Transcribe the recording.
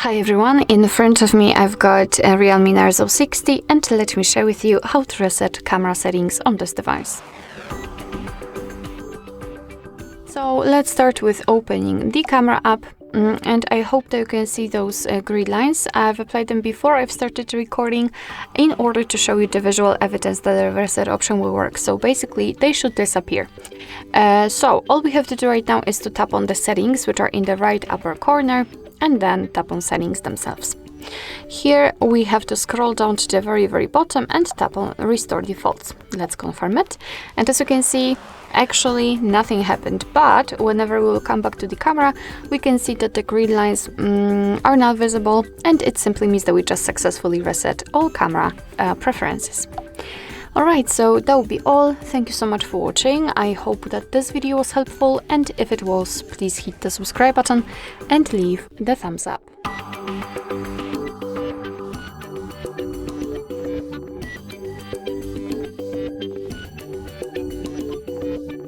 Hi everyone, in front of me I've got a REALME Narzo 60 and let me share with you how to reset camera settings on this device. So let's start with opening the camera app, and I hope that you can see those grid lines. I've applied them before I've started recording in order to show you the visual evidence that the reset option will work. So basically they should disappear. So all we have to do right now is to tap on the settings, which are in the right upper corner, and then tap on settings themselves. Here we have to scroll down to the very bottom and tap on restore defaults. Let's confirm it, and as you can see, actually nothing happened, but whenever we will come back to the camera, we can see that the grid lines are now visible, and it simply means that we just successfully reset all camera preferences. Alright, so that will be all. Thank you so much for watching. I hope that this video was helpful, and if it was, please hit the subscribe button and leave the thumbs up.